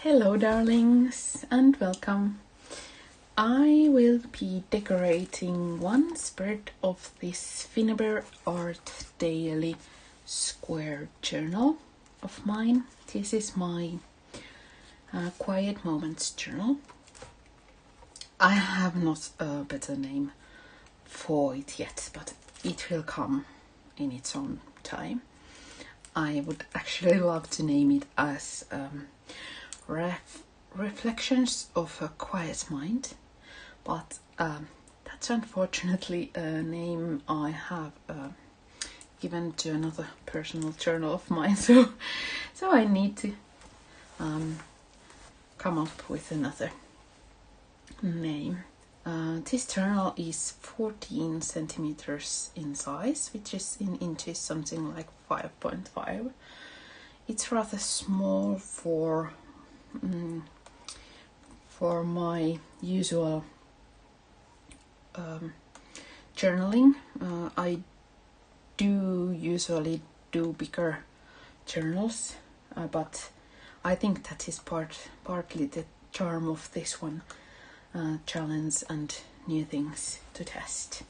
Hello darlings and welcome. I will be decorating one spread of this Finnabair Art Daily Square journal of mine. This is my Quiet Moments journal. I have not a better name for it yet, but it will come in its own time. I would actually love to name it as Reflections of a Quiet Mind, but that's unfortunately a name I have given to another personal journal of mine, so I need to come up with another name. This journal is 14 centimeters in size, which is in inches something like 5.5. It's rather small for my usual journaling. I do usually do bigger journals, but I think that is partly the charm of this one, challenge and new things to test.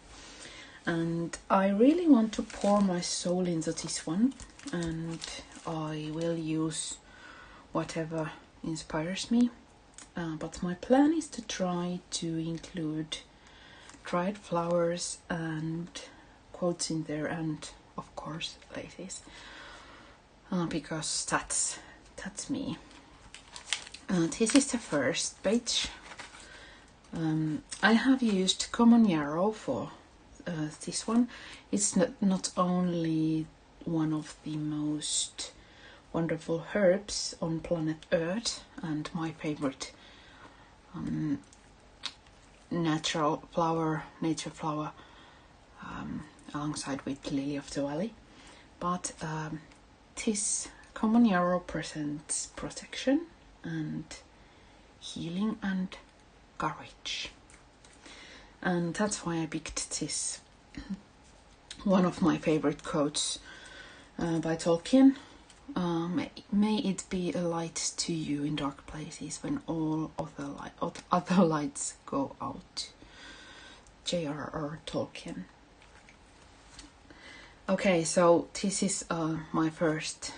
And I really want to pour my soul into this one, and I will use whatever inspires me, but my plan is to try to include dried flowers and quotes in there, and of course ladies, because that's me. This is the first page. I have used common yarrow for this one. It's not only one of the most wonderful herbs on planet Earth and my favorite nature flower alongside with lily of the valley, but this common yarrow presents protection and healing and courage, and that's why I picked this. One of my favorite quotes by Tolkien. May it be a light to you in dark places when all other lights go out. J.R.R. Tolkien. Okay, so this is my first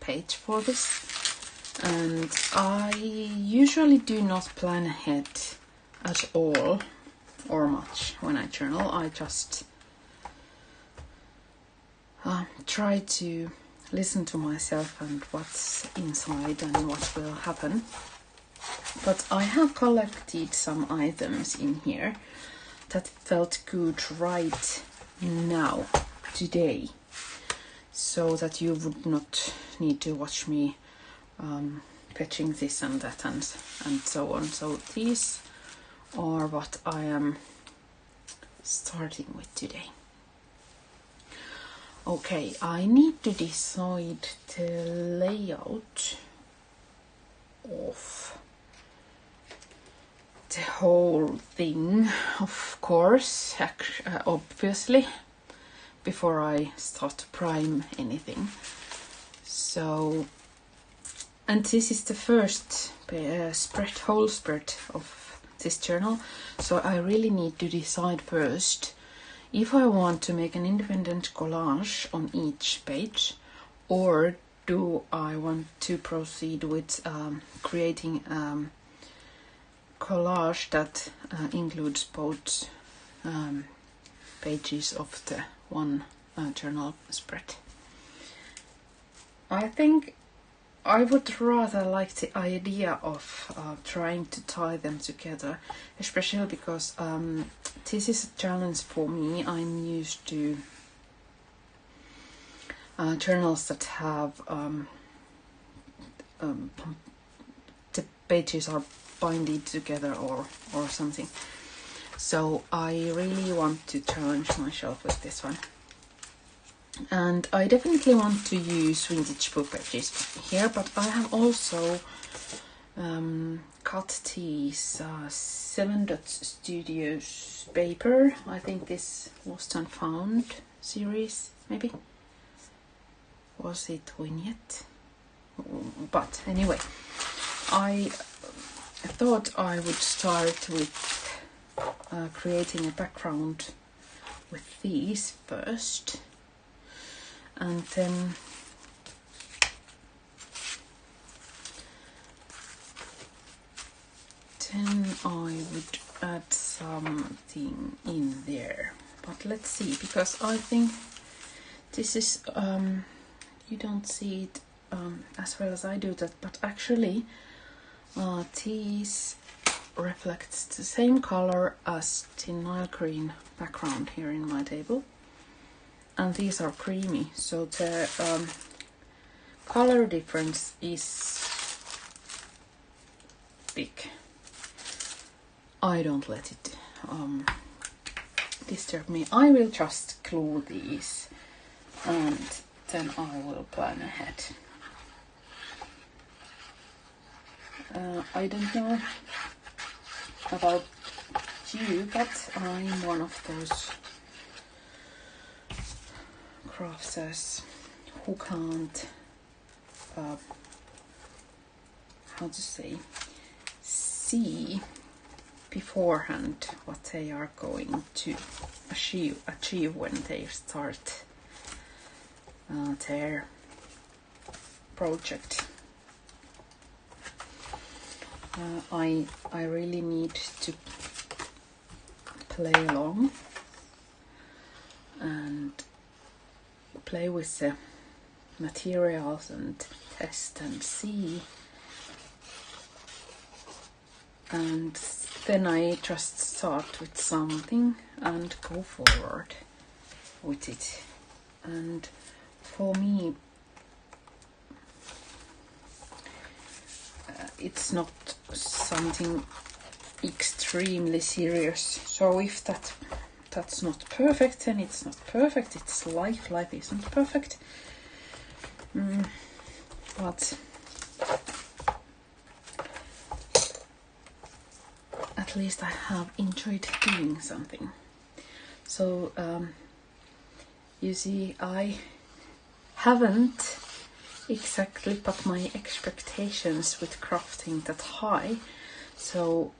page for this, and I usually do not plan ahead at all or much when I journal. I just try to listen to myself and what's inside and what will happen. But I have collected some items in here that felt good right now, today, so that you would not need to watch me fetching this and that and so on. So these are what I am starting with today. Okay, I need to decide the layout of the whole thing, of course, obviously, before I start to prime anything. So, and this is the first whole spread of this journal, so I really need to decide first if I want to make an independent collage on each page, or do I want to proceed with creating collage that includes both pages of the one journal spread. I think I would rather like the idea of trying to tie them together, especially because this is a challenge for me. I'm used to journals that have the pages are binded together or something. So I really want to challenge myself with this one. And I definitely want to use vintage book pages here, but I have also cut these 7 Dot Studios paper. I think this Lost and Found series, maybe. Was it Vignette? But anyway, I thought I would start with creating a background with these first, and then I would add something in there. But let's see, because I think this is you don't see it as well as I do that, but actually these reflects the same color as the Nile green background here in my table, and these are creamy, so the color difference is big. I don't let it disturb me. I will just glue these and then I will plan ahead. I don't know about you, but I'm one of those crafters who can't, how to say, see beforehand what they are going to achieve when they start their project. I really need to play along and play with the materials and test and see, and then I just start with something and go forward with it. And for me, it's not something extremely serious. So if that's not perfect, then it's not perfect. It's life. Life isn't perfect. But at least I have enjoyed doing something. So you see, I haven't exactly put my expectations with crafting that high, so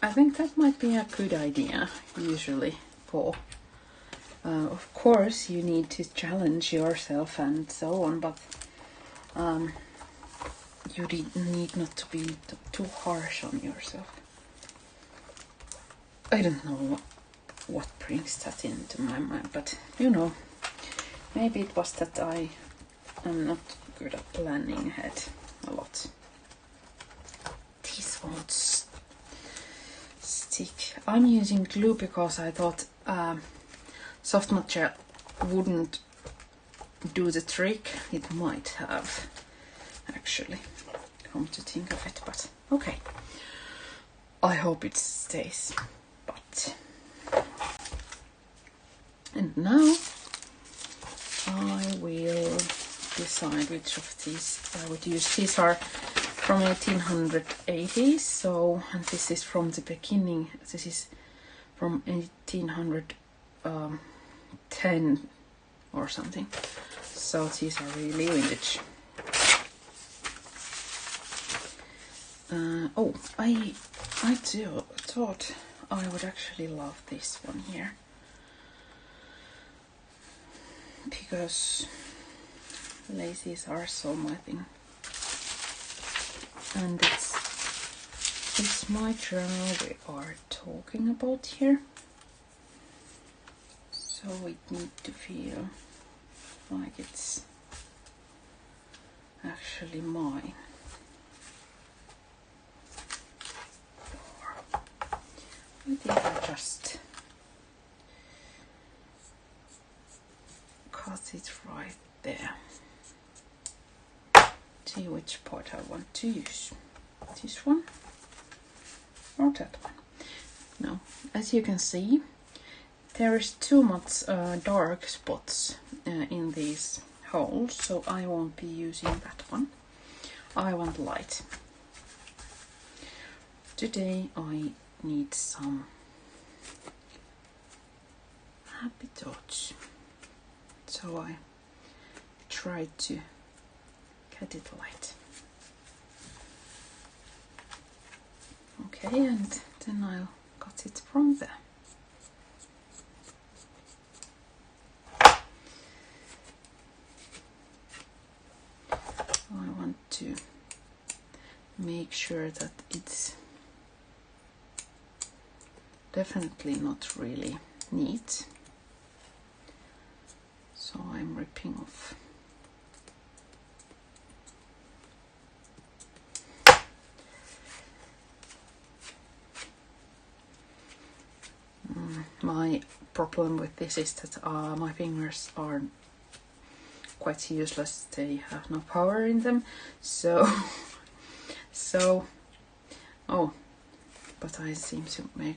I think that might be a good idea usually for of course you need to challenge yourself and so on, but you need not to be too harsh on yourself. I don't know what brings that into my mind, but you know, maybe it was that I am not good at planning ahead a lot. These won't stick. I'm using glue because I thought soft matcha wouldn't do the trick. It might have, actually, come to think of it, but okay. I hope it stays. But and now I will decide which of these I would use. These are from 1880s, so, and this is from the beginning. This is from 1810 or something. So these are really vintage. Oh, I thought I would actually love this one here, because laces are so my thing, and it's my journal we are talking about here, so it needs to feel like it's actually mine. I think I just cut it right there. See which part I want to use. This one or that one. Now, as you can see, there is too much dark spots in these holes, so I won't be using that one. I want light. Today I need some happy dots, so I tried to get it light. Okay, and then I'll cut it from there. I want to make sure that it's definitely not really neat, so I'm ripping off. My problem with this is that my fingers are quite useless. They have no power in them, so oh, but I seem to make.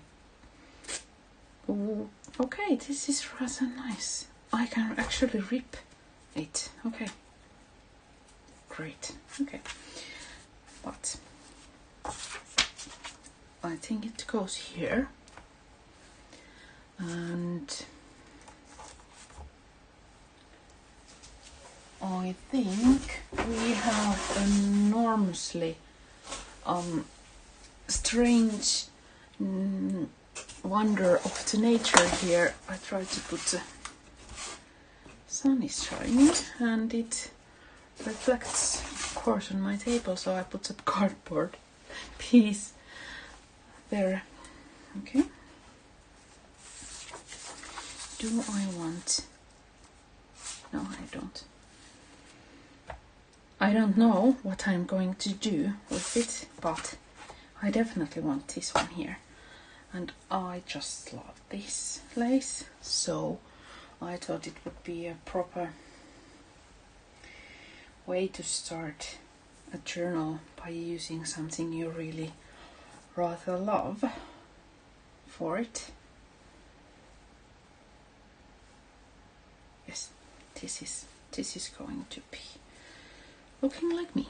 Ooh, okay, this is rather nice. I can actually rip it. Okay, great. Okay, but I think it goes here, and I think we have enormously strange wonder of the nature here. I tried to put the sun is shining and it reflects, of course, on my table, so I put a cardboard piece there. Okay. Do I want? No, I don't. I don't know what I'm going to do with it, but I definitely want this one here. And I just love this lace, so I thought it would be a proper way to start a journal by using something you really rather love for it. Yes, this is going to be looking like me.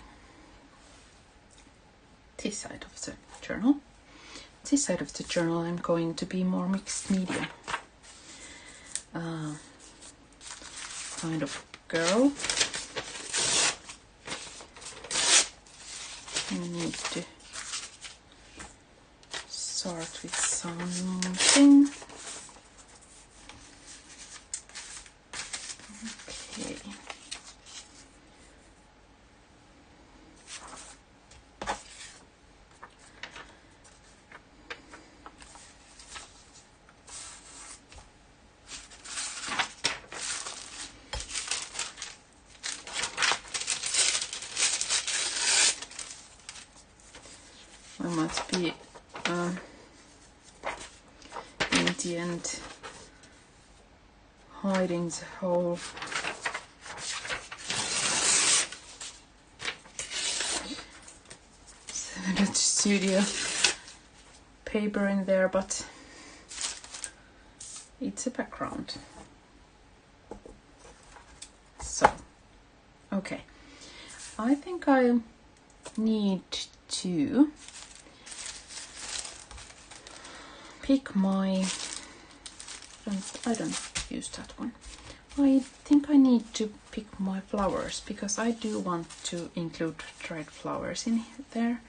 This side of the journal. This side of the journal I'm going to be more mixed media. Kind of girl. You need to start with something. Okay. I might be in the end hiding the whole studio paper in there, but it's a background. So, okay. I think I need to pick my. I don't use that one. I think I need to pick my flowers because I do want to include dried flowers in there.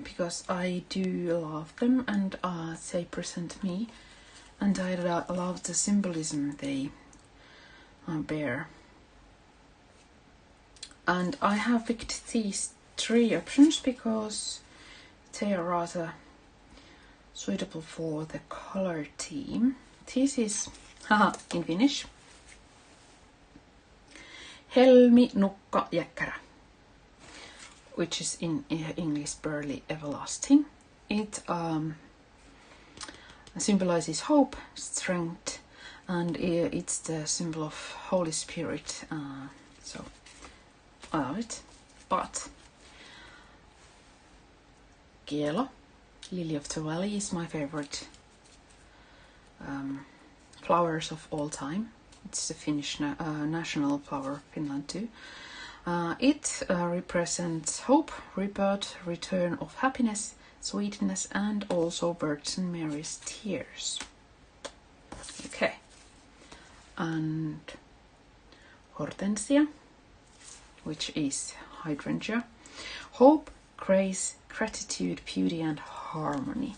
Because I do love them and they present me, and I love the symbolism they bear. And I have picked these 3 options because they are rather suitable for the color theme. This is in Finnish. Helmi, nukka, jäkkärä, which is in English barely everlasting. It symbolizes hope, strength, and it's the symbol of Holy Spirit. So I love it. But Kielo, Lily of the Valley, is my favorite flowers of all time. It's the Finnish national flower of Finland too. It represents hope, rebirth, return of happiness, sweetness, and also Virgin Mary's tears. Okay. And hortensia, which is hydrangea. Hope, grace, Gratitude, beauty and harmony.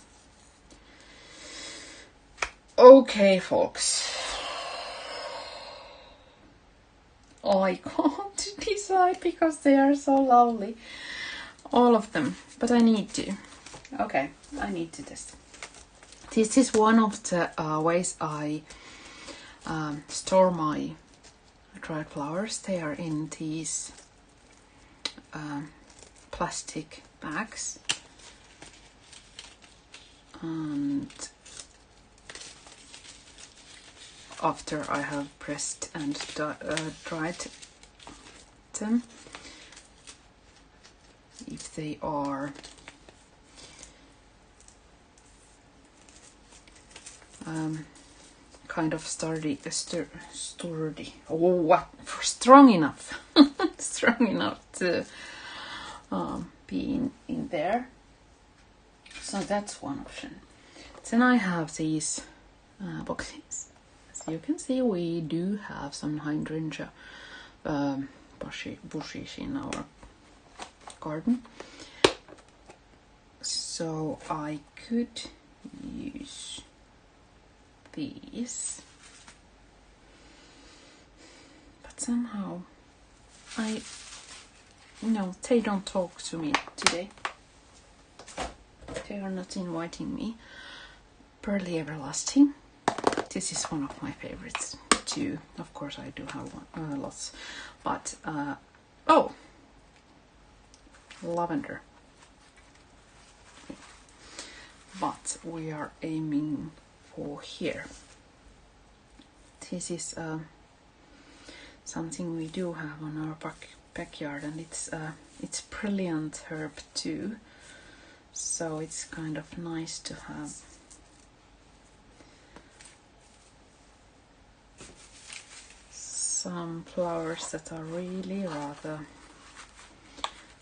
Okay, folks. I can't decide because they are so lovely. All of them. But I need to. Okay, I need to test. This is one of the ways I store my dried flowers. They are in these plastic bags. And after I have pressed and dried them, if they are kind of sturdy. Oh, what? Strong enough. Strong enough to be in there. So that's one option. Then I have these boxes. As you can see, we do have some hydrangea bushes in our garden. So I could use these. But somehow no, they don't talk to me today. They are not inviting me. Pearly Everlasting. This is one of my favorites too. Of course, I do have lots. But oh, lavender. But we are aiming for here. This is something we do have on our backyard, and it's brilliant herb too. So it's kind of nice to have some flowers that are really rather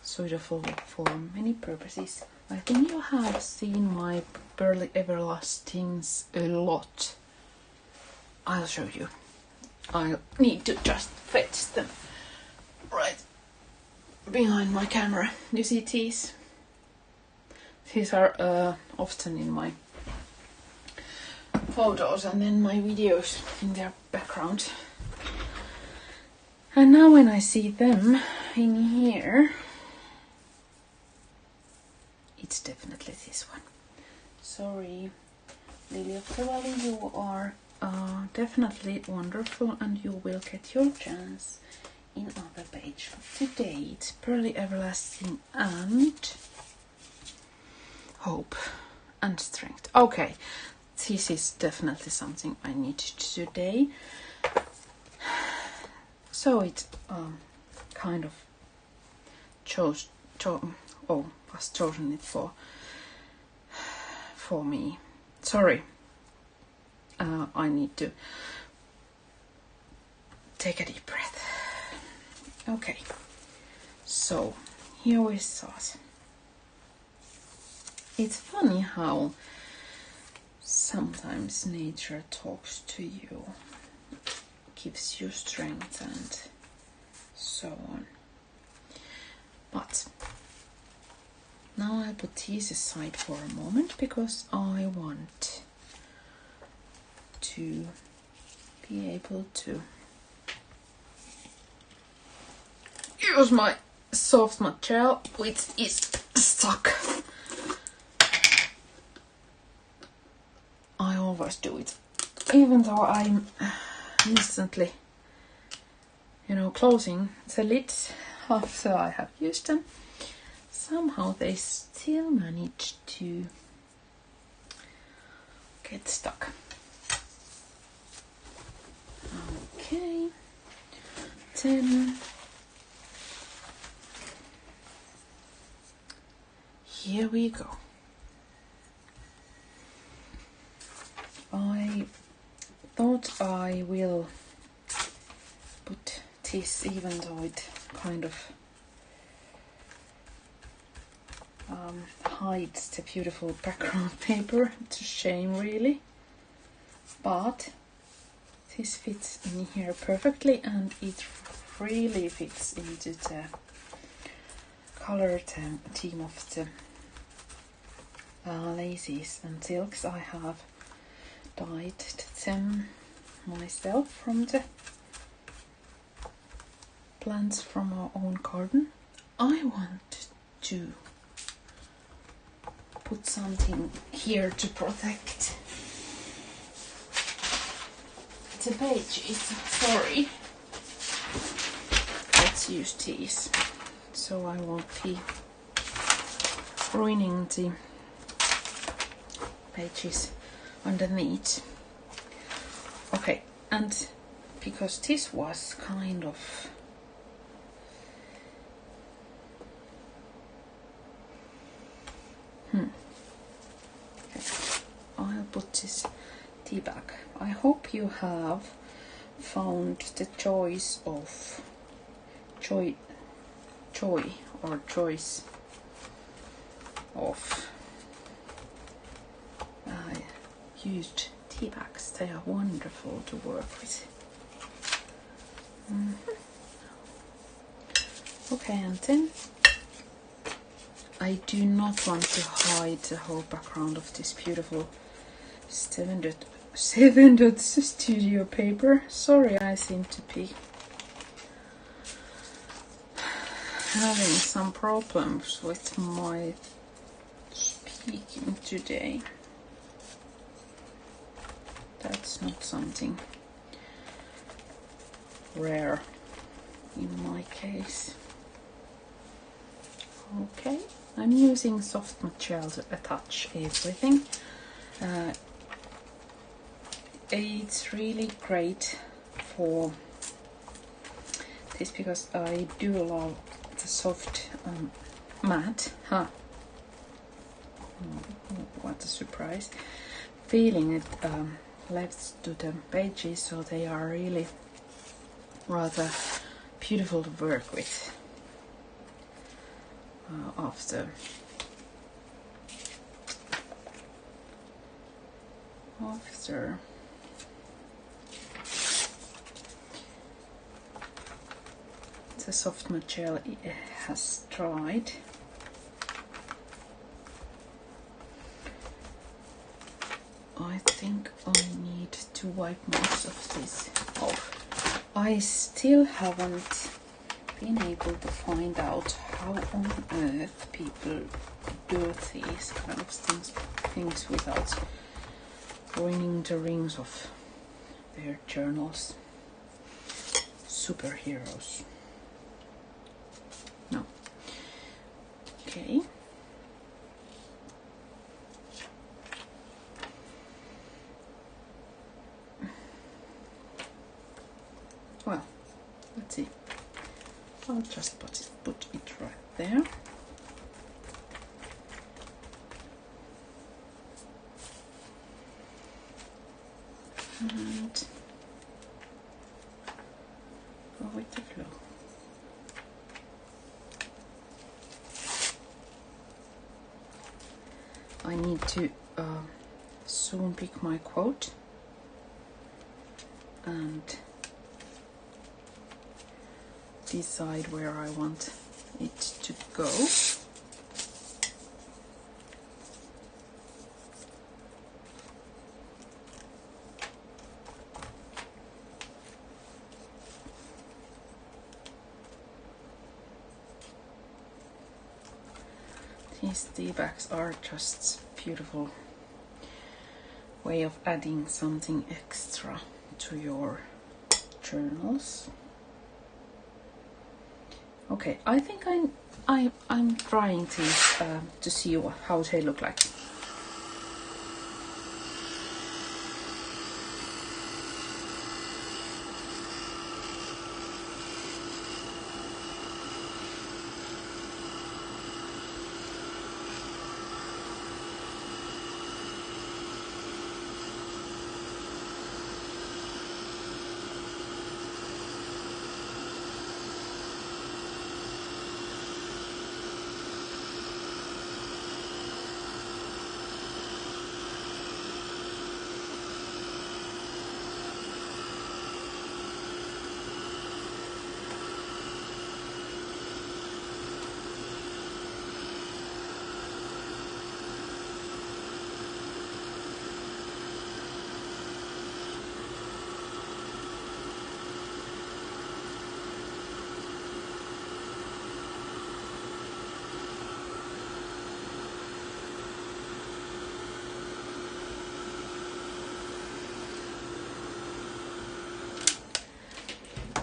suitable for many purposes. I think you have seen my Pearly Everlastings a lot. I'll show you. I need to just fetch them right behind my camera. You see these? These are often in my photos and then my videos in their background. And now when I see them in here, it's definitely this one. Sorry, Lily of the Valley, you are definitely wonderful and you will get your chance in other page. Today it's Pearly Everlasting and Hope and Strength. Okay, this is definitely something I need today. So it kind of was chosen it for me. Sorry, I need to take a deep breath. Okay, so here we start. It's funny how sometimes nature talks to you, gives you strength and so on. But now I'll put these aside for a moment because I want to be able to use my soft mud gel, which is stuck. I always do it, even though I'm instantly, closing the lids after I have used them. Somehow they still manage to get stuck. Okay, then here we go. I thought I will put this, even though it kind of hides the beautiful background paper. It's a shame, really. But this fits in here perfectly, and it really fits into the color theme of the laces and silks. I have dyed them myself from the plants from our own garden. I want to put something here to protect the pages. Sorry. Let's use these so I won't be ruining the pages underneath. Okay, and because this was kind of okay, I'll put this tea bag. I hope you have found the choice of choice of used tea bags. They are wonderful to work with. Okay, and then I do not want to hide the whole background of this beautiful 7-dot studio paper. Sorry, I seem to be having some problems with my speaking today. That's not something rare in my case. Okay, I'm using soft material to attach everything. It's really great for this because I do love the soft matte. What a surprise. Feeling it left to the pages, so they are really rather beautiful to work with after the soft material has dried. I think I need to wipe most of this off. I still haven't been able to find out how on earth people do these kind of things without ruining the rings of their journals. Superheroes. No. Okay. Well, let's see. I'll just put it right there. And go with the flow. I need to soon pick my quote and decide where I want it to go. These tea bags are just beautiful way of adding something extra to your journals. Okay, I think I'm trying these to see how they look like.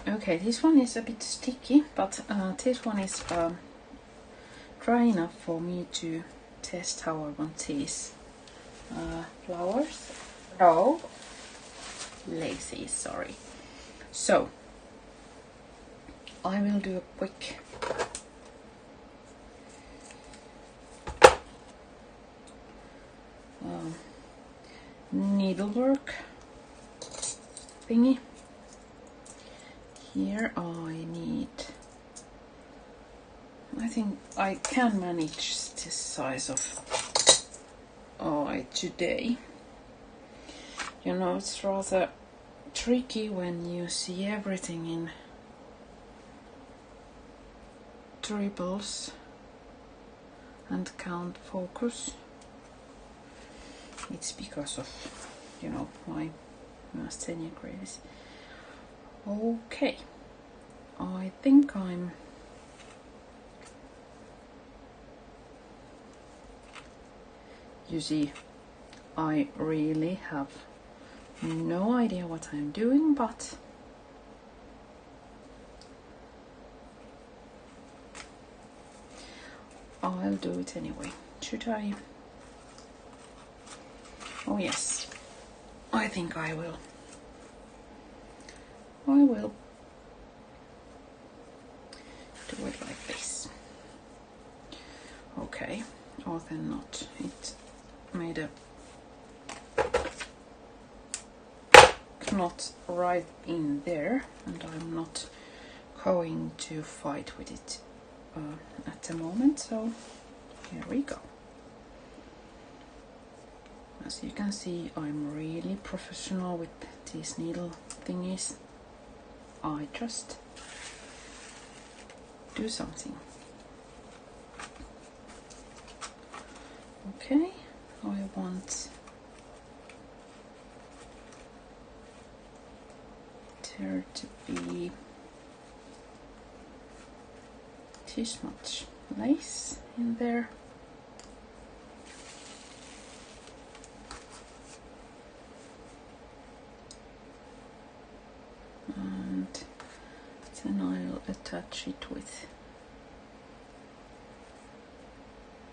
Okay, this one is a bit sticky, but this one is dry enough for me to test how I want these flowers. No, laces, sorry. So I will do a quick needlework thingy. Here I think I can manage this size of today. You know, it's rather tricky when you see everything in triples and can't focus. It's because of, you know, my Finnabair Creative. Okay, I think you see, I really have no idea what I'm doing, but I'll do it anyway. Should I? Oh yes, I think I will. I will do it like this. Okay, or then not. It made a knot right in there, and I'm not going to fight with it at the moment, so here we go. As you can see, I'm really professional with these needle thingies. I just do something. Okay, I want there to be this much lace in there. And then I'll attach it with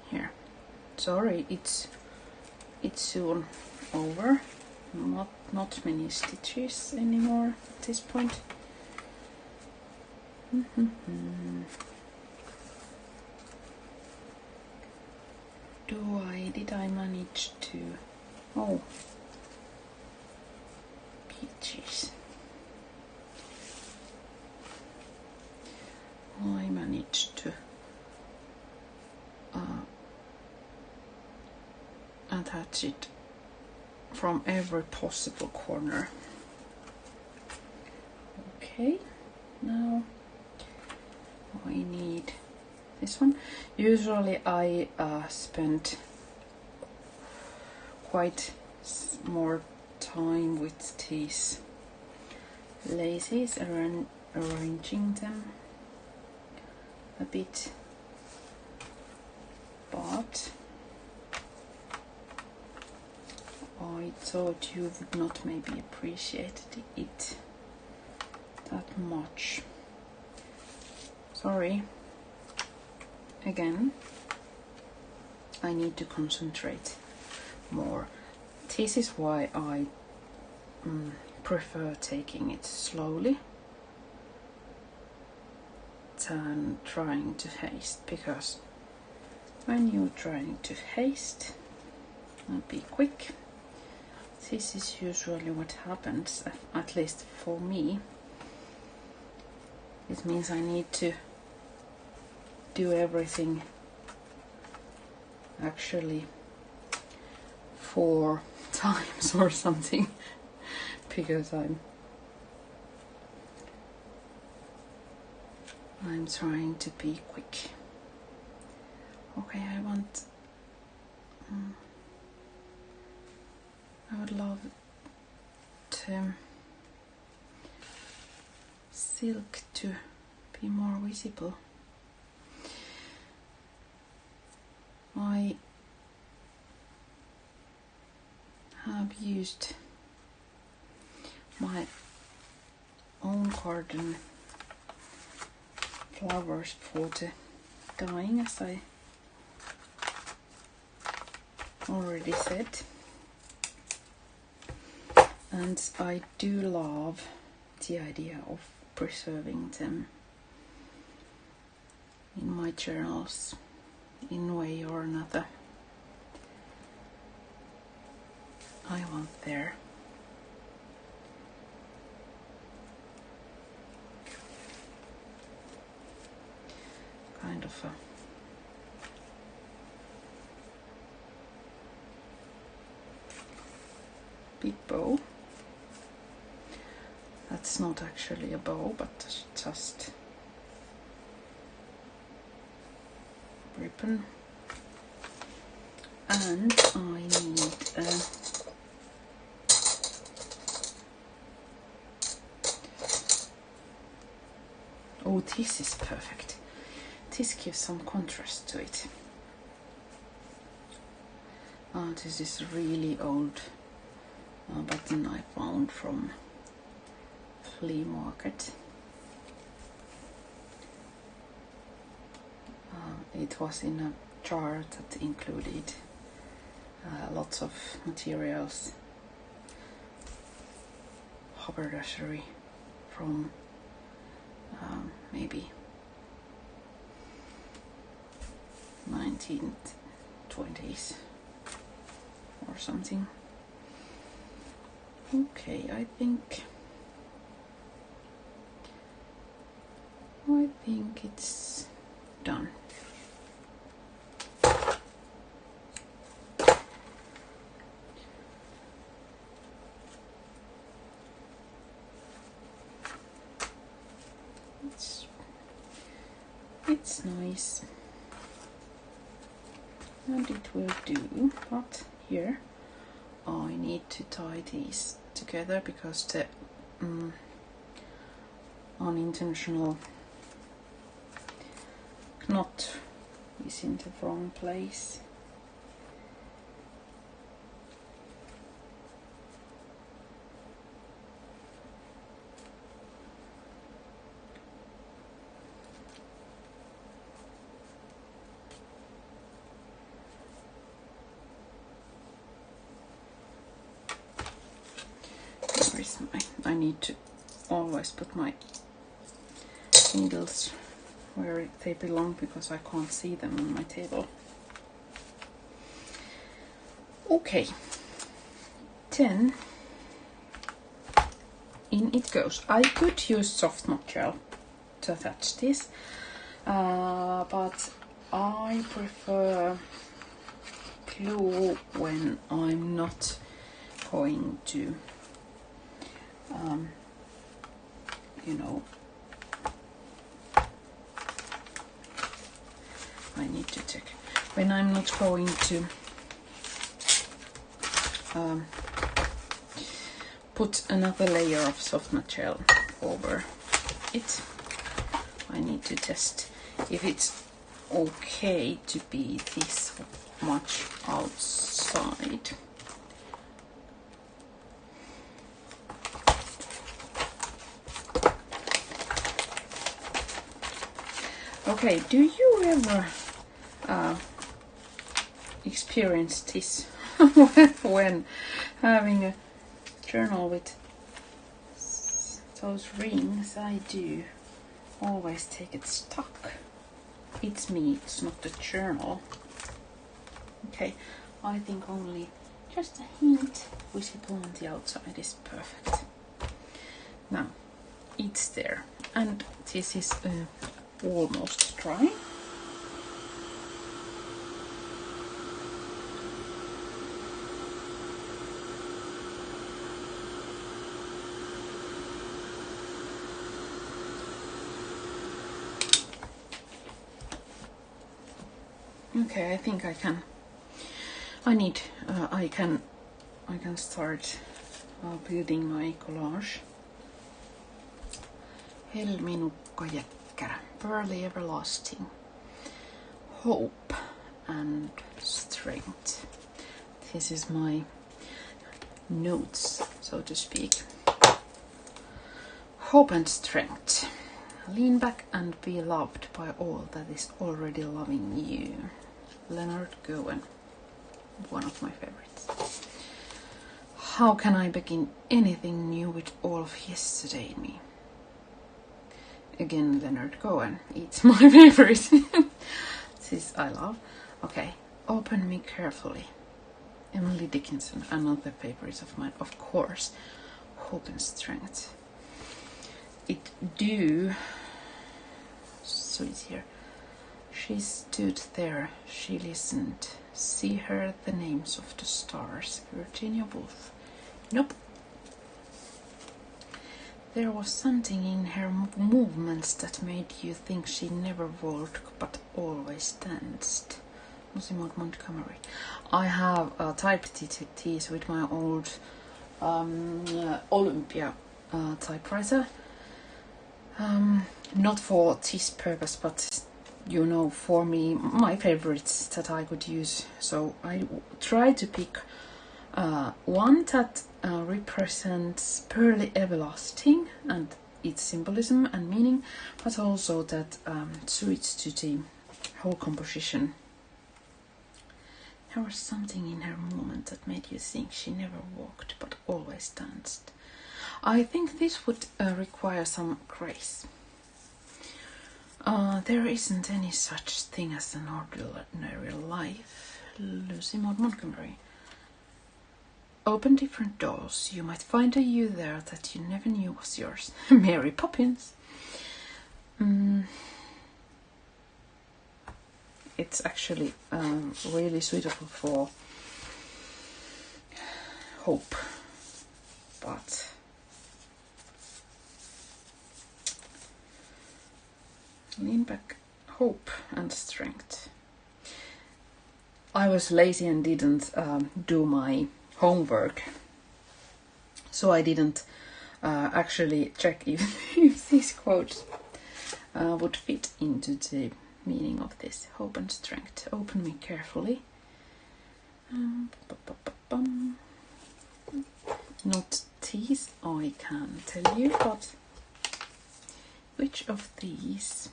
here. Sorry, it's soon over. Not many stitches anymore at this point. Did I manage to? Oh, peaches. I managed to attach it from every possible corner. Okay, now I need this one. Usually I spend quite more time with these laces, arranging them a bit, but I thought you would not maybe appreciate it that much. Sorry. Again, I need to concentrate more. This is why I prefer taking it slowly than trying to haste, because when you're trying to haste and be quick, this is usually what happens, at least for me. It means I need to do everything actually 4 times or something, because I'm trying to be quick. Okay, I would love to silk to be more visible. I have used my own garden flowers for the dyeing, as I already said. And I do love the idea of preserving them in my journals in one way or another. I want their kind of a big bow. That's not actually a bow, but just ribbon. And I need oh, this is perfect. This gives some contrast to it. This is really old button I found from flea market. It was in a jar that included lots of materials, haberdashery from maybe 1920s or something. Okay, I think it's done. It's nice and it will do, but here I need to tie these together because the unintentional knot is in the wrong place. I need to always put my needles where they belong because I can't see them on my table. Okay, then in it goes. I could use soft knot gel to attach this, but I prefer glue when I'm not going to you know, I need to check when I'm not going to put another layer of soft knot gel over it. I need to test if it's okay to be this much outside. Okay, do you ever experience this when having a journal with those rings? I do always take it stuck. It's me, it's not the journal. Okay, I think only just a hint visible on the outside is perfect. Now, it's there, and this is almost dry. Okay, I think I can. I can start building my collage. Helminukka jäkkärä, pearly everlasting, hope and strength. This is my notes, so to speak. Hope and strength. Lean back and be loved by all that is already loving you. Leonard Cohen, one of my favorites. How can I begin anything new with all of yesterday in me? Again, Leonard Cohen. It's my favorite. This I love. Okay, open me carefully. Emily Dickinson, another favorite of mine, of course. Hope and strength. It do. So it's here. She stood there, she listened. See her the names of the stars. Virginia Woolf. Nope. There was something in her movements that made you think she never walked but always danced. Lucy Maud Montgomery. I have typed these with my old Olympia typewriter. Not for this purpose, but you know, for me, my favorites that I could use. So I try to pick one that represents pearly everlasting and its symbolism and meaning, but also that suits to the whole composition. There was something in her movement that made you think she never walked but always danced. I think this would require some grace. There isn't any such thing as an ordinary life. Lucy Maud Montgomery. Open different doors. You might find a you there that you never knew was yours. Mary Poppins. It's actually really suitable for hope, but lean back, hope and strength. I was lazy and didn't do my homework, so I didn't actually check if these quotes would fit into the meaning of this. Hope and strength. Open me carefully. Not these, I can tell you, but which of these?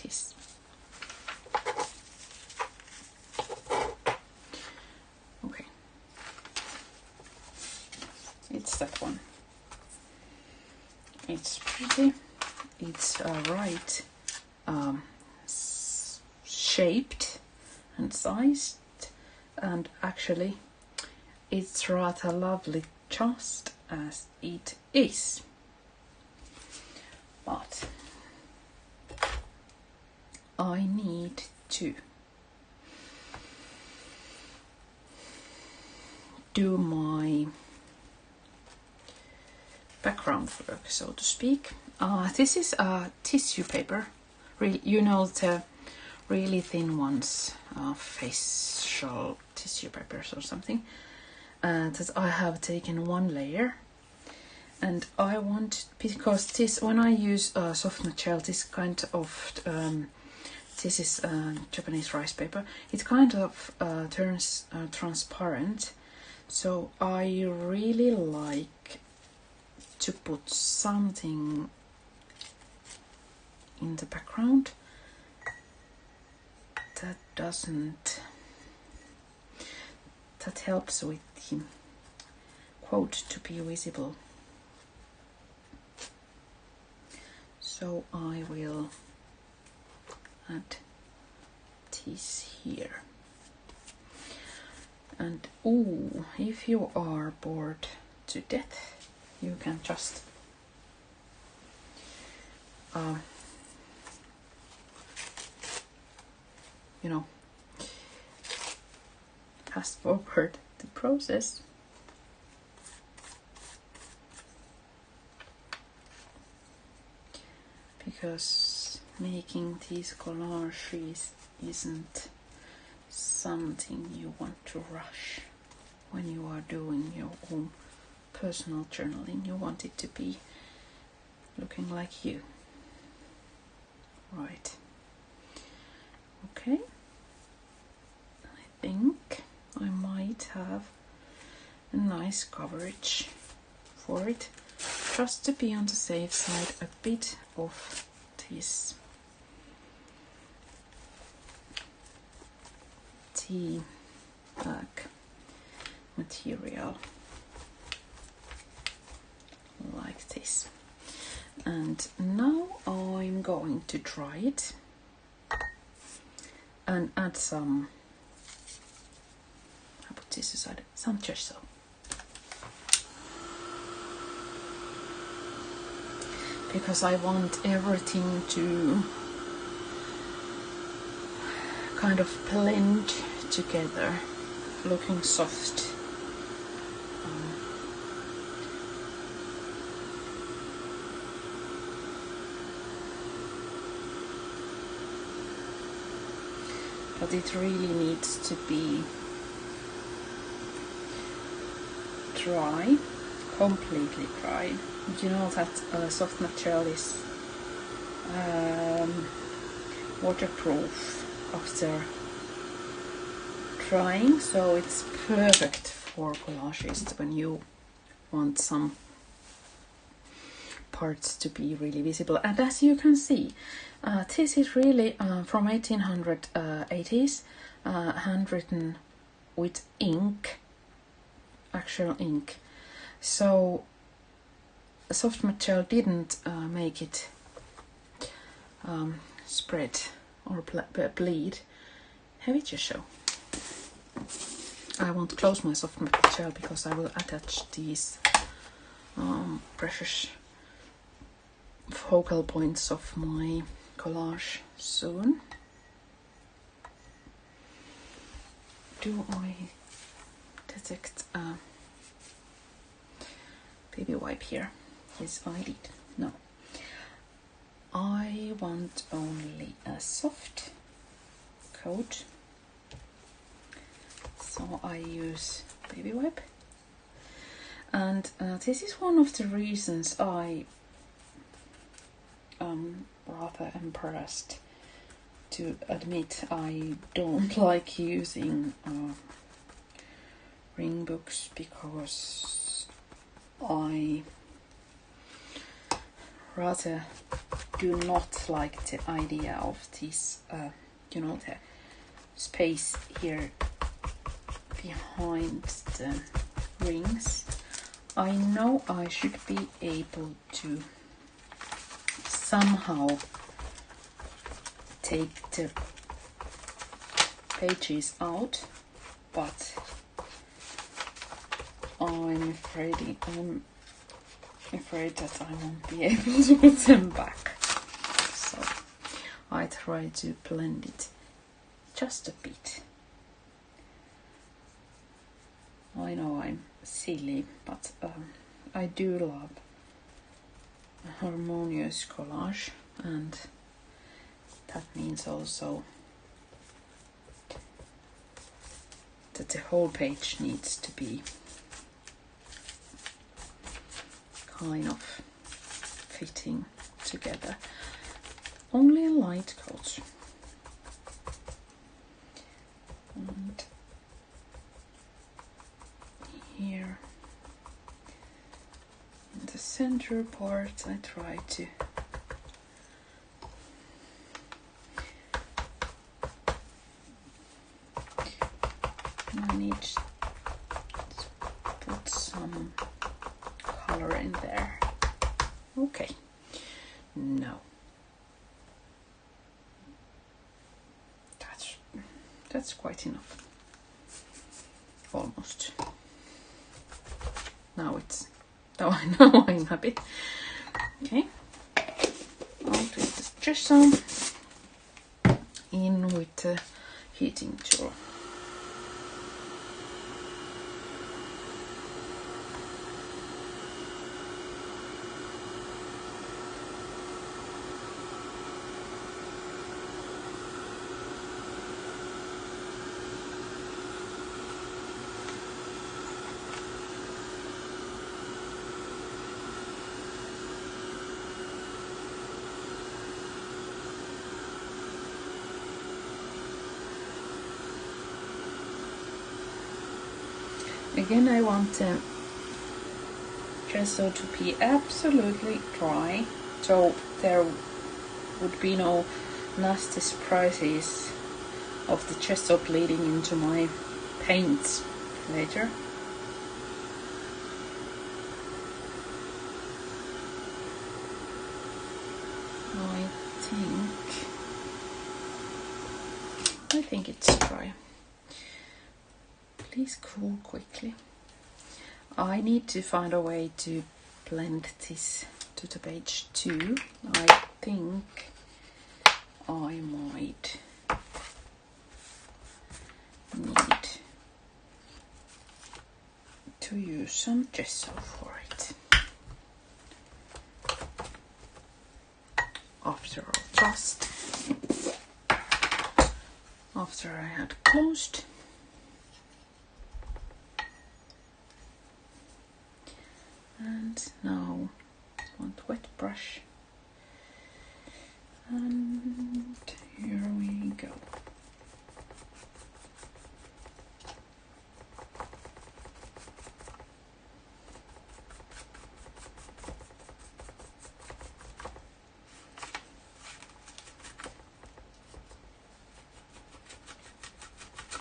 This. Okay. It's that one. It's pretty. It's right shaped and sized, and actually it's rather lovely just as it is. But I need to do my background work, so to speak. This is a tissue paper. You know, the really thin ones, facial tissue papers or something. That I have taken one layer, and I want, because this, when I use soft gel, this kind of this is Japanese rice paper, it kind of turns transparent, so I really like to put something in the background that helps with the quote to be visible. So I will add this here. And if you are bored to death, you can just fast forward the process. Because making these collages isn't something you want to rush when you are doing your own personal journaling. You want it to be looking like you. Right. Okay. I think I might have a nice coverage for it. just to be on the safe side, a bit of this tea bag material, like this. And now I'm going to dry it and add some, I put this aside, some gesso. Because I want everything to kind of blend together, looking soft. But it really needs to be dry, completely dry. You know that soft material is waterproof after drying, so it's perfect for collages when you want some parts to be really visible. And as you can see, this is really from 1880s, handwritten with ink, actual ink. So soft material didn't make it spread or bleed. Have it just show. I want to close my soft material because I will attach these precious focal points of my collage soon. Do I detect a baby wipe here? Yes, I did. No. I want only a soft coat, so I use baby wipe. And this is one of the reasons I rather embarrassed to admit I don't like using ring books, because I rather do not like the idea of this, you know, the space here behind the rings. I know I should be able to somehow take the pages out, but I'm afraid that I won't be able to put them back. So I try to blend it just a bit. I know I'm silly, but I do love a harmonious collage, and that means also that the whole page needs to be kind of fitting together. Only a light coat. And here in the center part I try to I need to put some color in there. Okay, no, that's quite enough, almost. Now I'm happy. Okay, I'll do this gesso in with the heating tool. Again, I want the gesso to be absolutely dry, so there would be no nasty surprises of the gesso bleeding into my paints later. I think it's dry. Please cool quickly. I need to find a way to blend this to the page too. I think I might need to use some gesso for it. After all, just after I had closed. And now one wet brush, and here we go.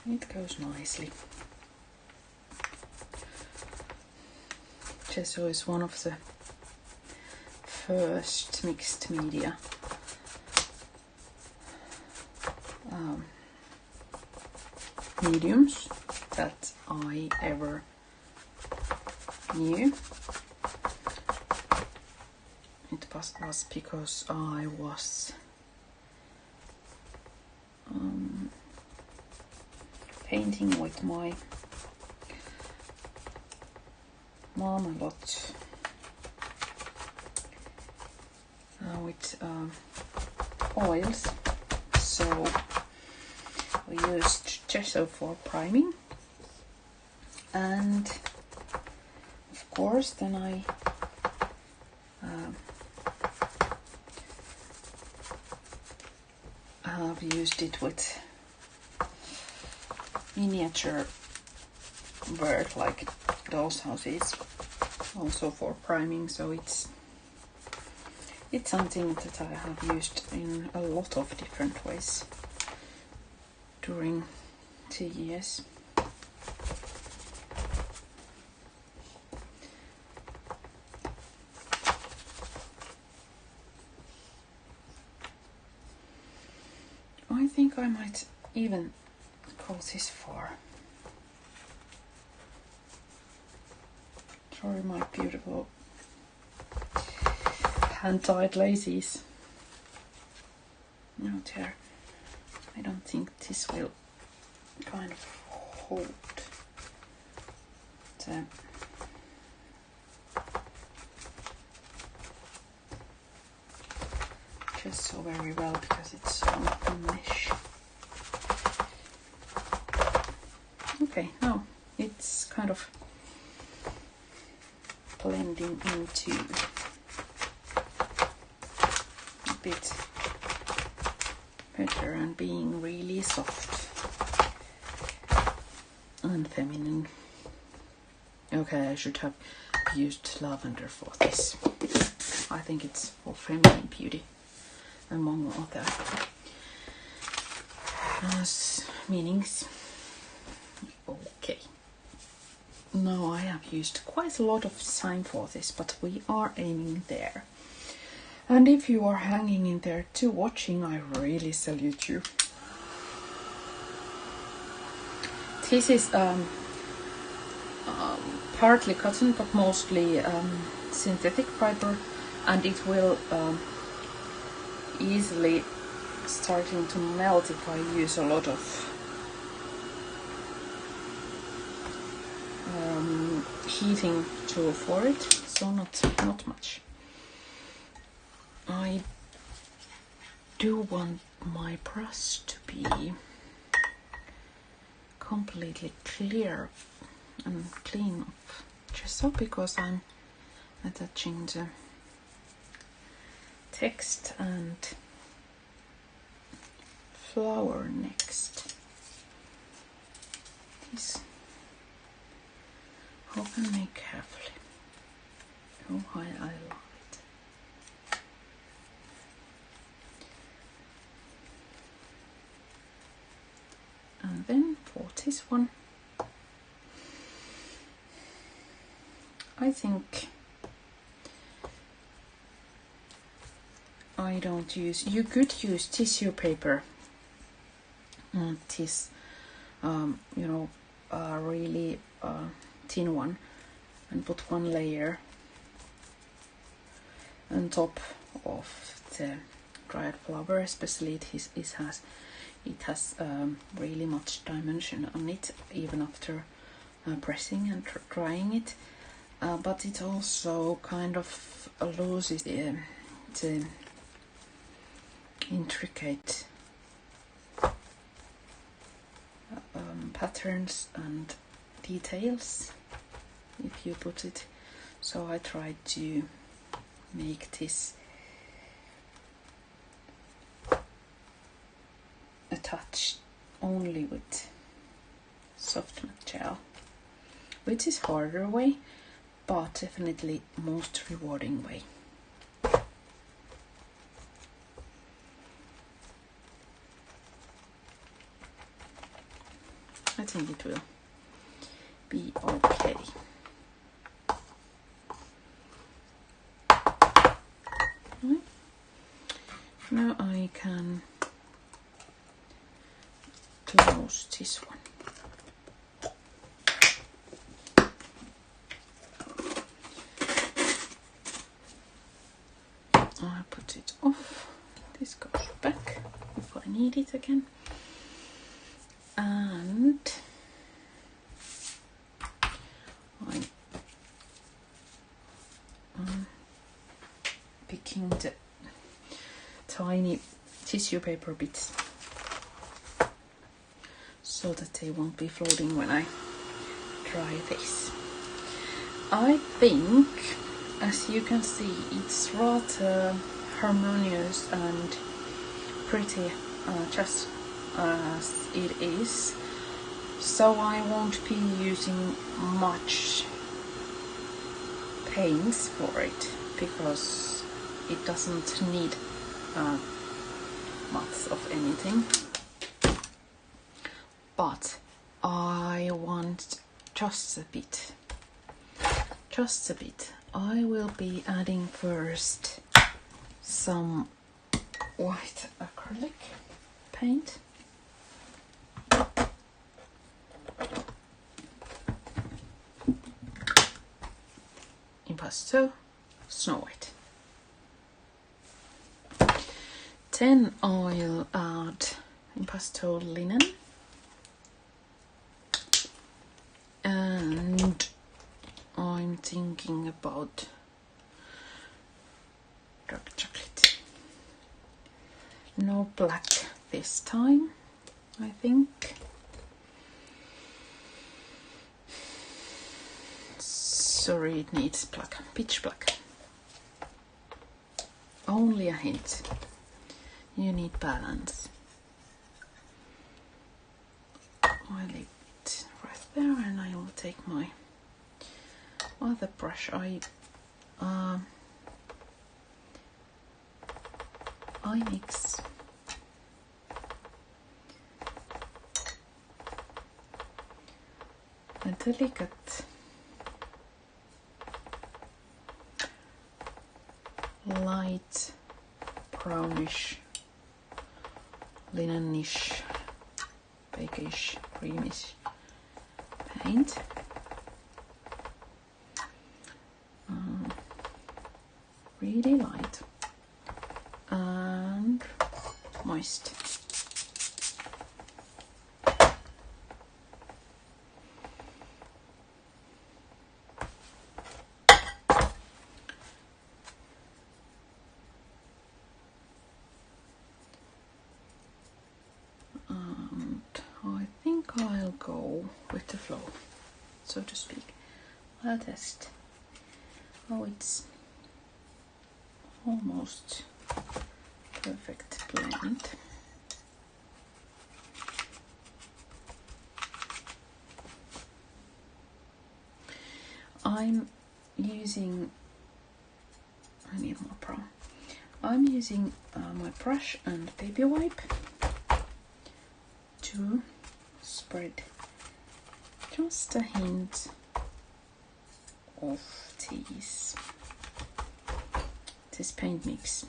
It goes nicely. Gesso is one of the first mixed media mediums that I ever knew. It was because I was painting with my mom a lot with oils, so we used gesso for priming, and of course then I have used it with miniature work like doll's houses, also for priming, so it's something that I have used in a lot of different ways during the years. I think I might even go this far. Sorry, my beautiful hand-tied laces. No tear. I don't think this will kind of hold the gesso very well because it's so mesh. Okay, now it's kind of blending into a bit better and being really soft and feminine. Okay, I should have used lavender for this. I think it's for feminine beauty among other meanings. Okay. Now I have used quite a lot of time for this, but we are aiming there. And if you are hanging in there too watching, I really salute you. This is partly cotton but mostly synthetic fiber, and it will easily starting to melt if I use a lot of heating tool for it, so not much. I do want my brush to be completely clear and clean of gesso because I'm attaching the text and flower next. This open me carefully. Oh, I love it. And then for this one, I think I don't use, you could use tissue paper, this really thin one, and put one layer on top of the dried flower. Especially it has really much dimension on it, even after pressing and drying it. But it also kind of loses the intricate patterns and details if you put it. So I tried to make this attached only with soft matte gel, which is harder way, but definitely most rewarding way. I think it will be okay. Right. Now I can close this one. I put it off. This goes back if I need it again. And I'm picking the tiny tissue paper bits so that they won't be floating when I dry this. I think, as you can see, it's rather harmonious and pretty, just as it is, so I won't be using much paints for it because it doesn't need much of anything. But I want just a bit. I will be adding first some white acrylic paint. Impasto Snow White. Then I'll add impasto linen and I'm thinking about dark chocolate. No black this time, I think. Sorry, it needs black, pitch black. Only a hint. You need balance. I leave it right there, and I will take my other brush. I mix a delicate light brownish, linenish, bakeish, creamish paint. Really light and moist. And I think I'll go with the flow, so to speak. I'll test how it's almost perfect blend. I'm using I need more brown. I'm using my brush and baby wipe to spread just a hint of this paint mix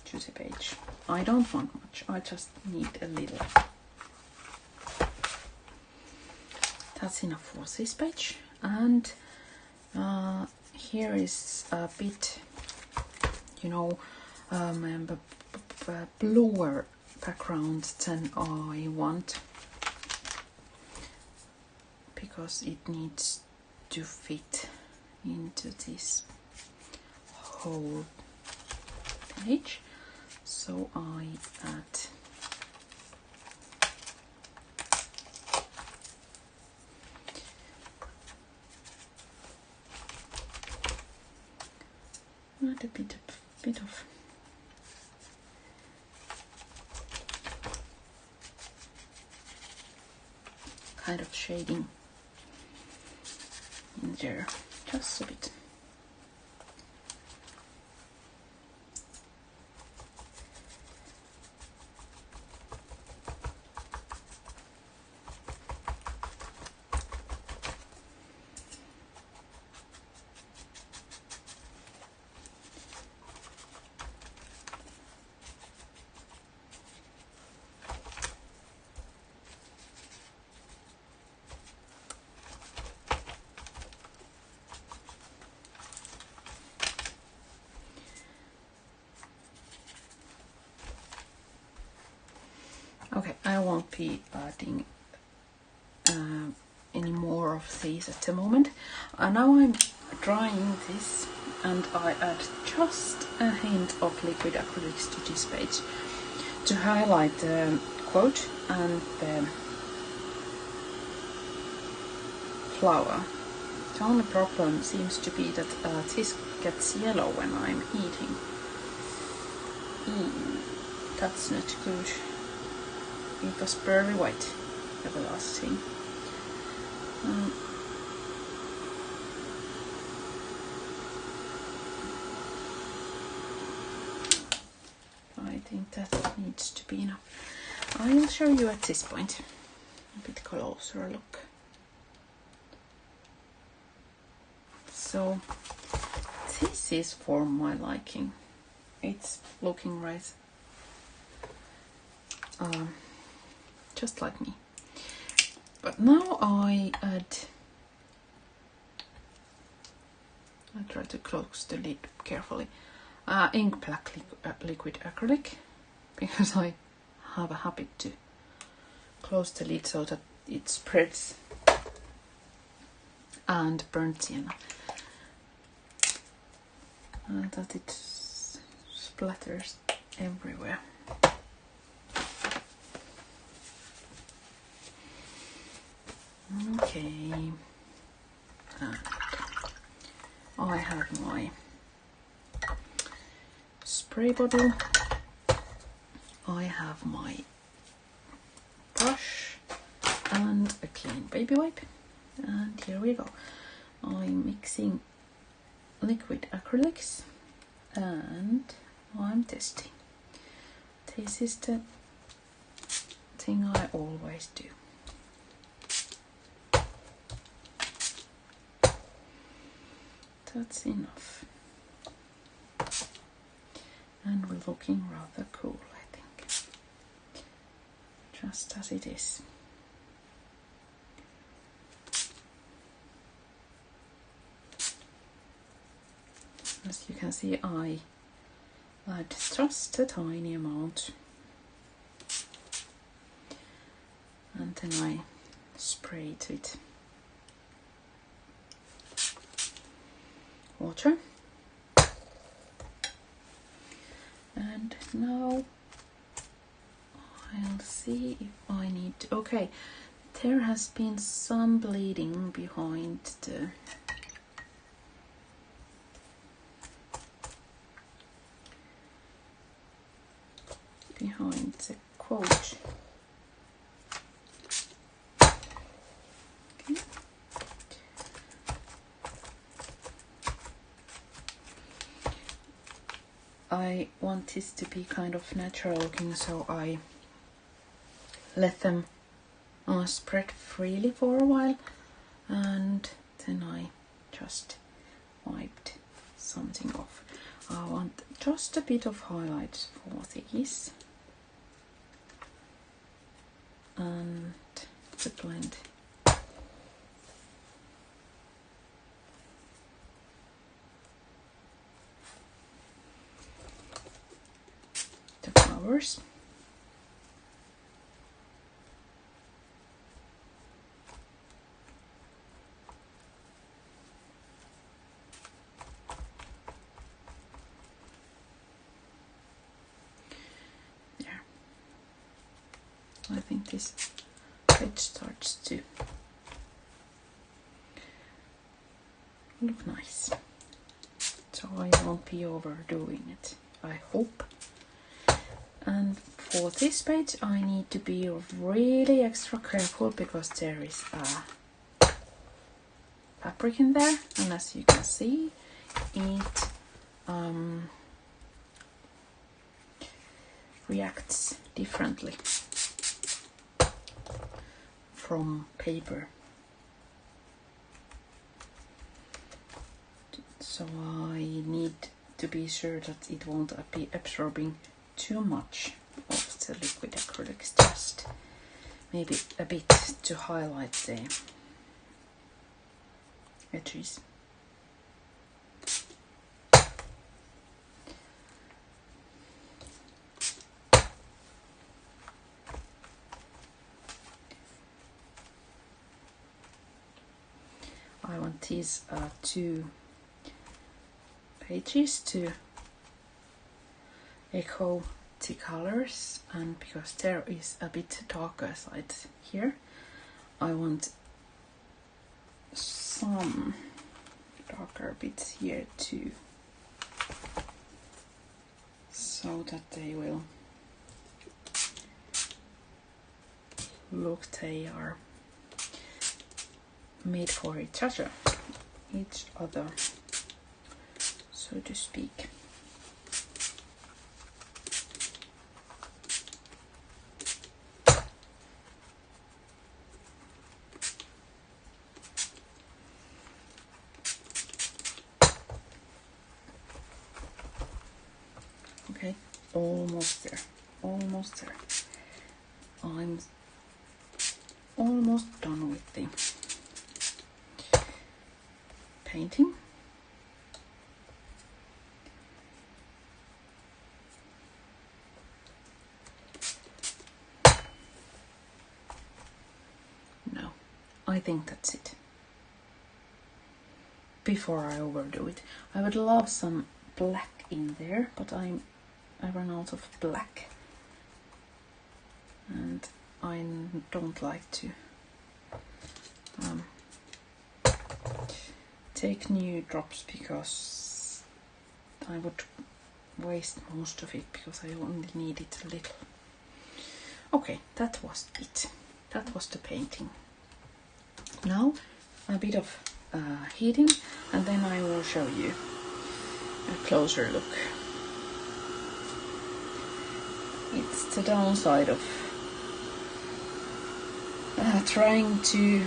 to the page. I don't want much, I just need a little. That's enough for this page. And here is a bit, you know, bluer background than I want, because it needs to fit into this whole page. So I add a bit of kind of shading in there, just a bit. Okay, I won't be adding any more of these at the moment. Now I'm drying this, and I add just a hint of liquid acrylics to this page to highlight the quote and the flower. The only problem seems to be that this gets yellow when I'm heating. That's not good. It was pearly white at the last thing. I think that needs to be enough. I will show you at this point a bit closer look. So this is for my liking. It's looking right, just like me. But now I try to close the lid carefully. Ink black liquid acrylic, because I have a habit to close the lid so that it spreads, and burnt sienna, that it splatters everywhere. Okay, and I have my spray bottle, I have my brush and a clean baby wipe, and here we go. I'm mixing liquid acrylics and I'm testing. This is the thing I always do. That's enough. And we're looking rather cool, I think. Just as it is. As you can see, I add just a tiny amount. And then I spray it with water. And now I'll see if I need to. Okay, there has been some bleeding behind the quote. Okay. I want this to be kind of natural looking, so I let them spread freely for a while, and then I just wiped something off. I want just a bit of highlights for these, and to blend the flowers. I think this page starts to look nice, so I won't be overdoing it, I hope. And for this page I need to be really extra careful because there is a fabric in there, and as you can see it reacts differently from paper. So I need to be sure that it won't be absorbing too much of the liquid acrylics, just maybe a bit to highlight the edges. I want these two pages to echo the colors, and because there is a bit darker side here, I want some darker bits here too, so that they will look they are made for each other, so to speak. Okay, almost there, almost there. I'm almost done with the painting. No, I think that's it. Before I overdo it, I would love some black in there, but I ran out of black, and I don't like to take new drops because I would waste most of it, because I only need it a little. Okay, that was it. That was the painting. Now a bit of heating, and then I will show you a closer look. It's the downside of trying to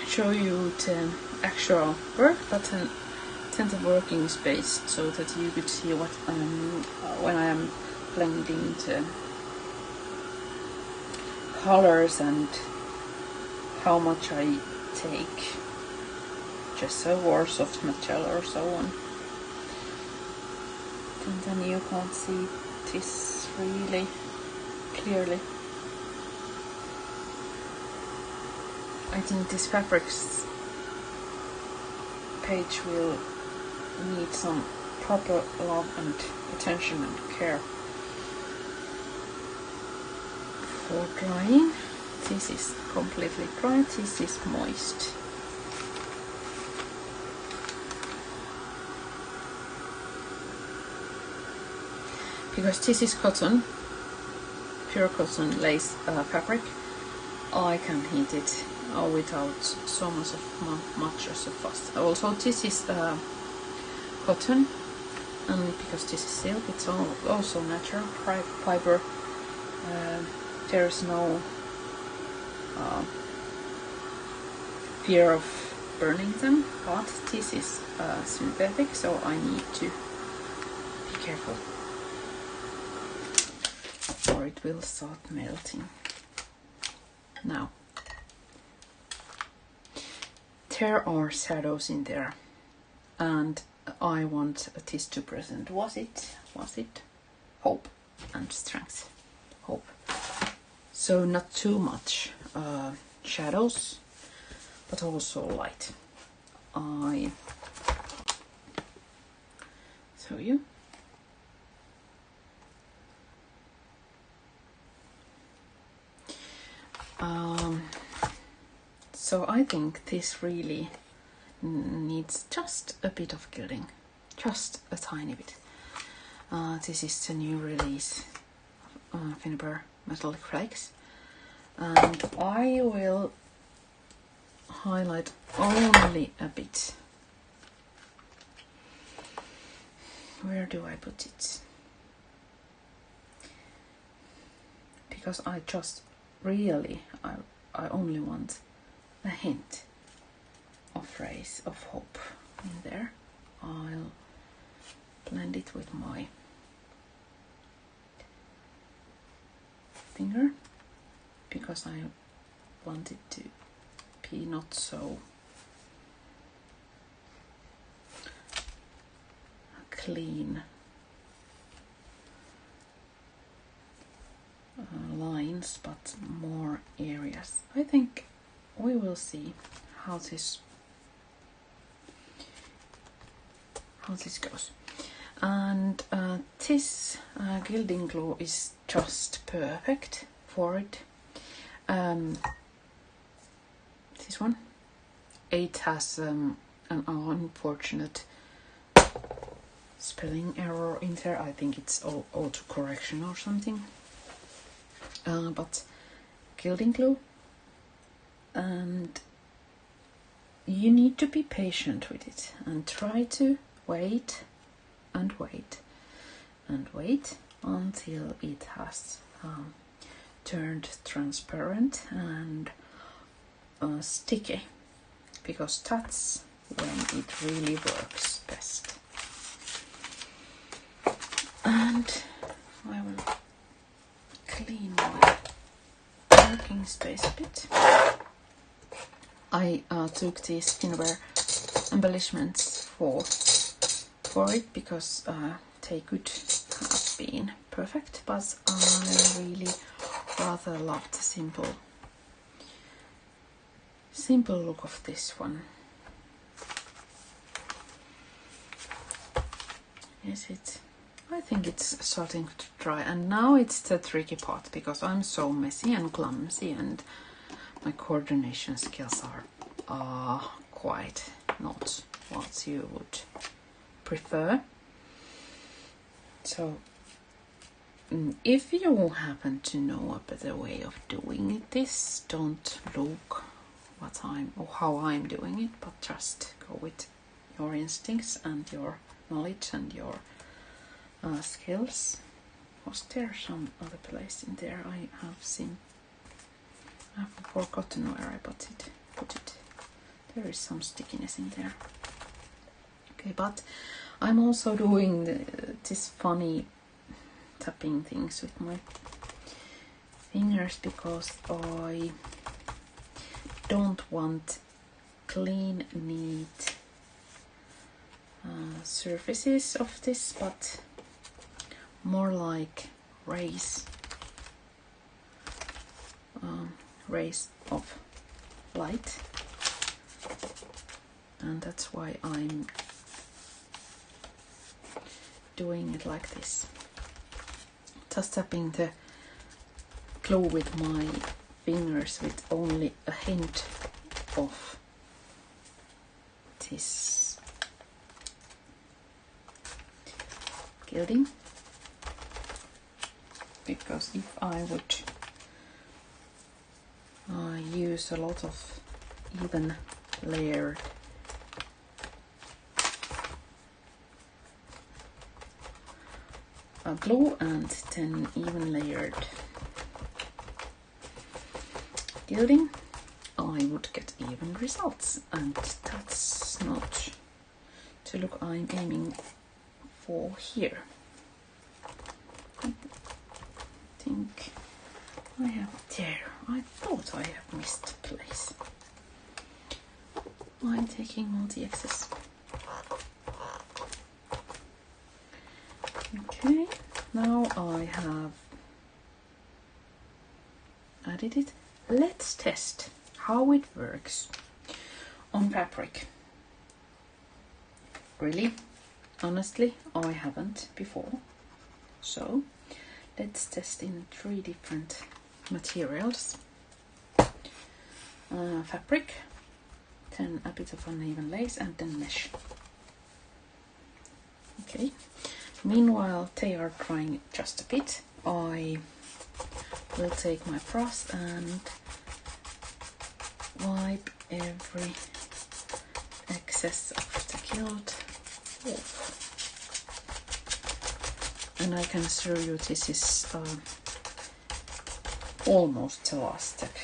show you the actual work, but then the working space, so that you could see what when I am blending the colors and how much I take gesso or soft metal or so on. And then you can't see this really clearly. I think this fabrics page will need some proper love and attention and care for drying. This is completely dry, this is moist. Because this is cotton, pure cotton lace fabric, I can heat it without so much of so fast. Also, this is cotton, and because this is silk, it's also natural fiber. There is no fear of burning them, but this is synthetic, so I need to be careful or it will start melting. Now, there are shadows in there, and I want this to present was it hope and strength. Hope. So not too much shadows, but also light. I show you. So I think this really needs just a bit of gilding, just a tiny bit. This is the new release, Finnabair Metallic Flakes, and I will highlight only a bit. Where do I put it? Because I just really, I only want a hint of rays of hope in there. I'll blend it with my finger because I want it to be not so clean lines, but more areas. I think we will see how this goes. And this gilding glue is just perfect for it. This one, it has an unfortunate spelling error in there. I think it's auto correction or something. But gilding glue, and you need to be patient with it and try to wait and wait and wait until it has turned transparent and sticky, because that's when it really works best. And I will clean my working space a bit. I took these Finnabair embellishments for it because they could have been perfect, but I really rather love the simple look of this one. Is it? I think it's starting to dry, and now it's the tricky part because I'm so messy and clumsy and my coordination skills are quite not what you would prefer. So if you happen to know a better way of doing this, don't look how I'm doing it, but just go with your instincts and your knowledge and your skills. Was there some other place in there I have forgotten where I put it. There is some stickiness in there. Okay, but I'm also doing this funny tapping things with my fingers because I don't want clean, neat surfaces of this, but more like rays of light, and that's why I'm doing it like this. Just tapping the glue with my fingers with only a hint of this gilding, because if I would use a lot of even layered glue and 10 even layered gilding, I would get even results, and that's not the look I'm aiming for here. I think I have there. I thought I have missed a place. I'm taking all the excess. Okay, now I have added it. Let's test how it works on fabric. Really, honestly, I haven't before. So let's test in 3 different materials. Fabric, then a bit of uneven lace, and then mesh. Okay. Meanwhile, they are drying just a bit. I will take my brush and wipe every excess of the gild off. And I can assure you this is almost the last step,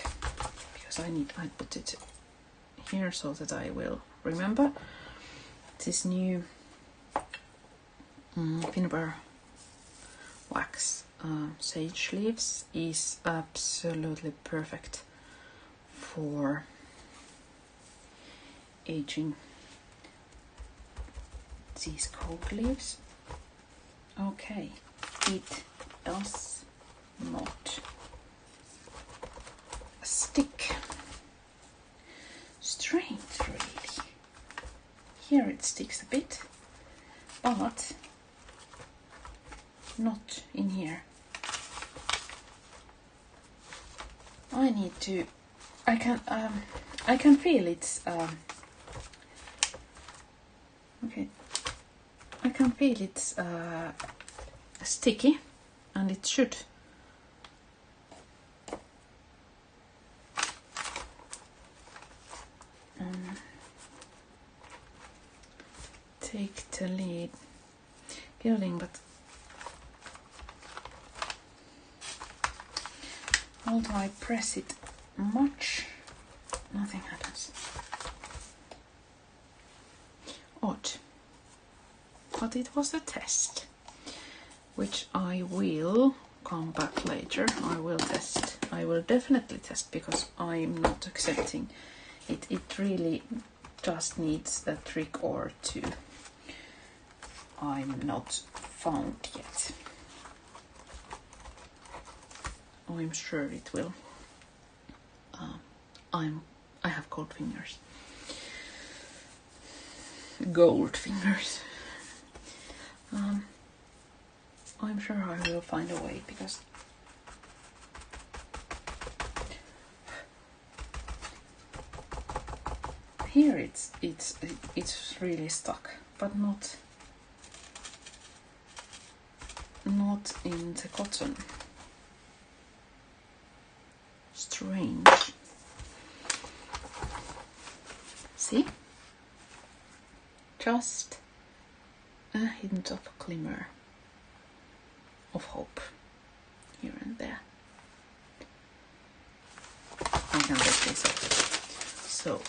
because I put it here so that I will remember. This new Finnabair wax sage leaves is absolutely perfect for aging these cold leaves. Okay, it does not stick. Strange, really. Here it sticks a bit, but not in here. I need to. I can feel it's. Okay. I can feel it's sticky, and it should. Take the lead gilding, but although I press it much, nothing happens. Odd. But it was a test, which I will come back later. I will test. I will definitely test, because I'm not accepting it. It really just needs a trick or two. I'm not found yet. I'm sure it will. I have cold fingers. Gold fingers. I'm sure I will find a way, because here it's really stuck, but not in the cotton. Strange. See? Just a hint of glimmer of hope here and there. I can take this off so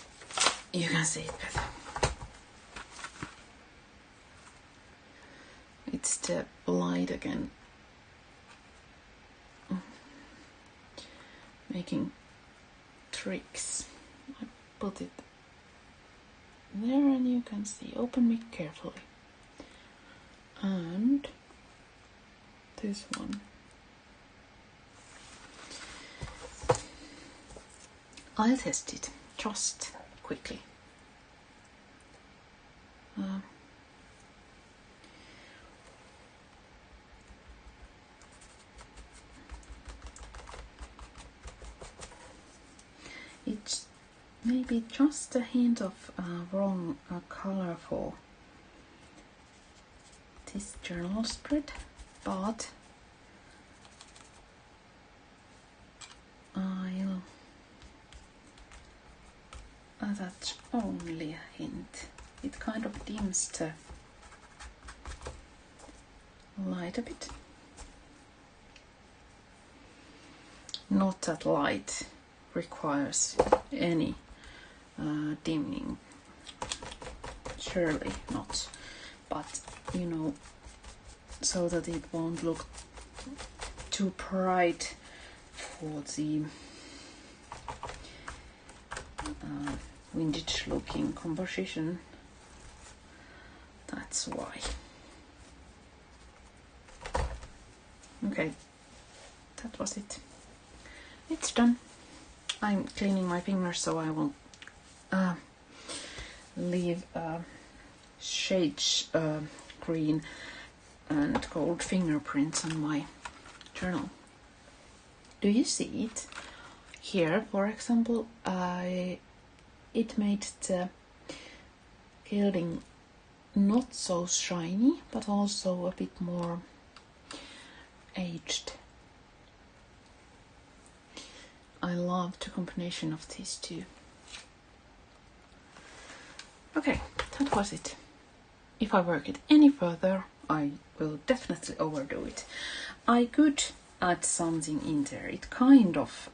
you can see it better. It's the light again, making tricks. I put it there and you can see. Open it carefully. And this one. I'll test it just quickly. It's maybe just a hint of wrong color for this journal spread, but that's only a hint. It kind of dims the light a bit. Not that light requires any dimming, surely not, but you know, so that it won't look too bright for the vintage looking composition. That's why. Okay, that was it. It's done. I'm cleaning my fingers so I won't leave shades, green and gold fingerprints on my journal. Do you see it? Here, for example, it made the gilding not so shiny, but also a bit more aged. I love the combination of these two. Okay, that was it. If I work it any further, I will definitely overdo it. I could add something in there. It kind of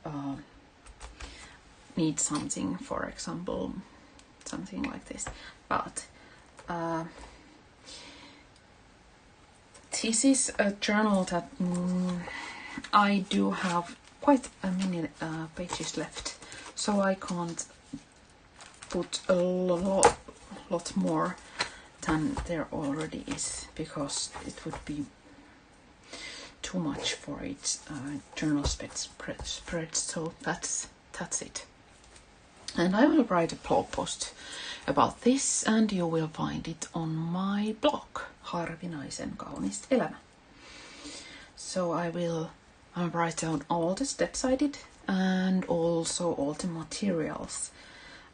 needs something, for example, something like this. But this is a journal that I do have quite a many pages left, so I can't put a lot more than there already is, because it would be too much for its journal spread. So that's it. And I will write a blog post about this, and you will find it on my blog, Harvinaisen kaunista elämä. So I will write down all the steps I did and also all the materials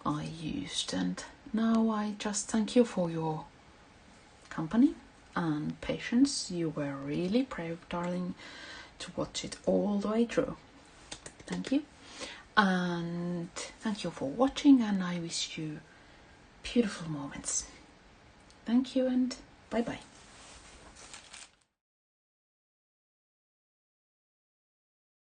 I used. And now I just thank you for your company and patience. You were really brave, darling, to watch it all the way through. Thank you. And thank you for watching, and I wish you beautiful moments. Thank you, and bye bye.